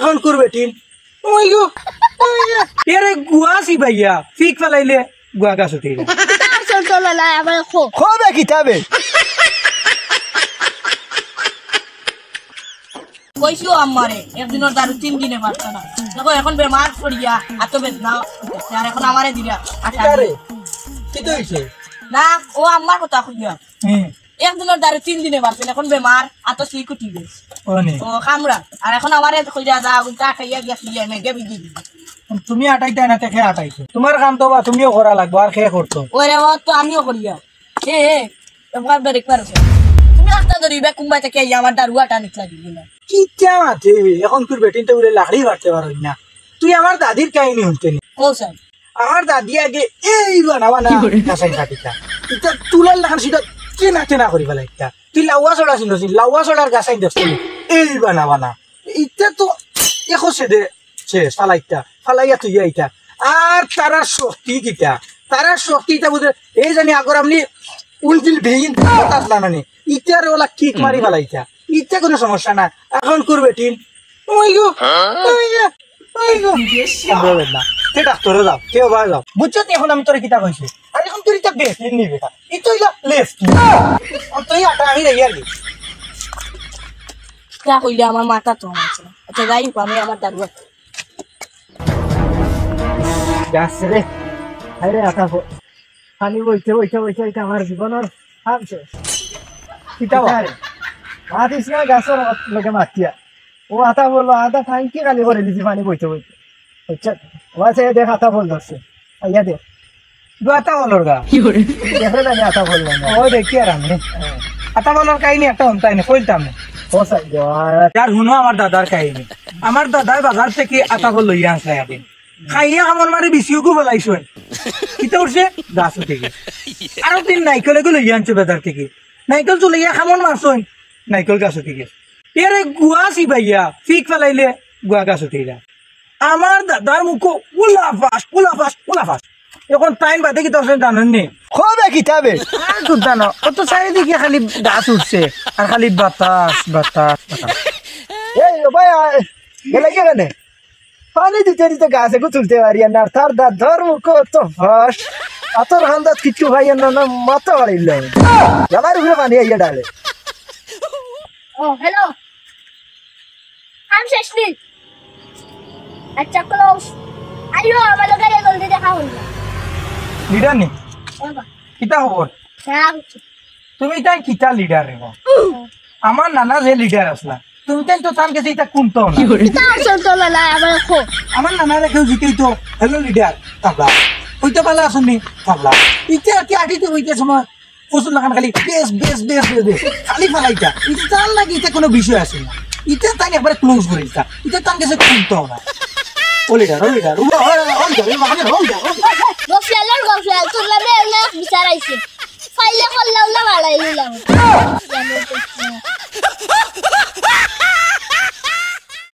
এখন করবে টিন ওই গো এরে গুয়াছি ভাইয়া ফিক ফেলাইলে গুয়া গাছ উঠে যায় চল চল লা আবার খোবে কিতাবে কইছো আমারে একদিনের দারু 3 দিনে পারছ না দেখো এখন বেমার পড়িয়া এত বেদনা আর এখন আমারে দিলা আরে কি তো হইছে না ও আমার কথা কইয়া একদিনের দারু 3 দিনে পারছ এখন বেমার এত সিক উঠি গেছে ও কামড়া আর এখন আমারে কইয়া যা উল্টা খাইয়া গেছি আমি দেবি দিবি তুমি আটাইতে না দেখে আটাইছো তোমার কাম তো তুমিও করা লাগবে আর খেয়ে করতো ওরে ও তো আমিও করিয়া এ একবার ব্রেক মারছে তুমি রাস্তা ধরিবে কুম্বাই থেকে আমার দারু আটা নিকলা দিবি না কিটা মাতে এখন তোর বেটিন তো উড়ে লাকড়ি বাড়তে পারবি না তুই আমার দাদির কাহিনী শুনতে নি ও স্যার আমার দাদি আগে এই বানাবা না কাঁচাই কাটিটা এটা তুলার লাগান সেটা চেনা করি ফেলা একটা তুই লাউয়া চড়া চিনছিস লাউয়া চড়ার গাছাই দেখছিলি এই বানাবা না এটা তো এখন সেদে শেষ ফালাইটা ফালাইয়া তুই এইটা আর তারার শক্তি কিটা তারার শক্তিটা বুঝে এই জানি আগর আপনি উল্টিল ভেঙে বাতাস বানানি ইটার ওলা কিক মারি ফেলাইটা ইটা কোনো সমস্যা না এখন করবে টিন ওই গো ওই গো না তে ডাক্তারে যাও কেউ বা যাও বুঝছো এখন আমি তোরে কিতা কইছি আর এখন তুই এটা বেশ নিবি বেটা ইতই যা লেফট তুই আটা আমি রে ইয়ালি যা কইলে আমার মাথা তো আছে আচ্ছা যাই আমি আমার দারু গাছ রে আরে আটা পানি বইতে আমার জীবনের হামছে কিতা মাতিস না গাছের লোকে মাতিয়া ও আটা বললো আটা ফাইন কি খালি করে দিছি পানি বইতে আচ্ছা ওয়াছে দেখ আটা বল ধরছে আইয়া দে আটা বলর গা দেখে জানি আটা বল না ও দেখি আর আমি আটা বলর কাহিনী একটা হন্তাই না কইতাম না ও সাই যার হুনো আমার দাদার কাহিনী আমার দাদাই বাজার থেকে আটা বল লইয়া আসলে একদিন খাইয়া আমার মারে বেশিও গো বলাইছো কিতা উঠছে গাছ থেকে আরো দিন নাইকলে গো লইয়া আনছে বাজার থেকে নাইকল চলিয়া খামন মারছই নাইকল গাছ থেকে এরে গুয়াছি ভাইয়া ফিক ফেলাইলে গুয়া গাছ উঠে যায় আমার দাদার মুখ উলাফাস এখন টাইম বাদে কি তোর জানেন নি খোবে কিতাবে আর দুধ না অত চারিদিকে খালি গাছ উঠছে আর খালি বাতাস এই ভাই গেলে কেনে পানি দিতে দিতে গাছে গো তুলতে পারি না তার দাদার মুখ তো ফাঁস আতর হান্দাত কিছু ভাই না মাথা বাড়িল আমার উপরে পানি আইয়া ডালে ও হ্যালো শেষ নি আচ্ছা ক্লোজ আইও আমার লগে জলদি দেখা হল লিডার নি কিতা খবর তুমি তাই কিতা লিডার রে আমার নানা যে লিডার আসলা তুমি তাই তো তার কাছে এটা কোনতো না কিতা চল চল লা আবার আমার নানা রেখেও জিতেই তো হ্যালো লিডার তাবলা হইতে পারলে আসুননি তাবলা ইটা কি আটিতে হইতে সময় ফসল লাগান খালি বেশ খালি ফালাইটা এটা তার লাগে এটা কোনো বিষয় আছে না এটা তাই একবারে ক্লোজ করে দিতা এটা তার কাছে কোনতো না ও লিডার গফলার তোর লাগে বিচারাইছে ফাইলে কল্লাউলা বাড়াইলাম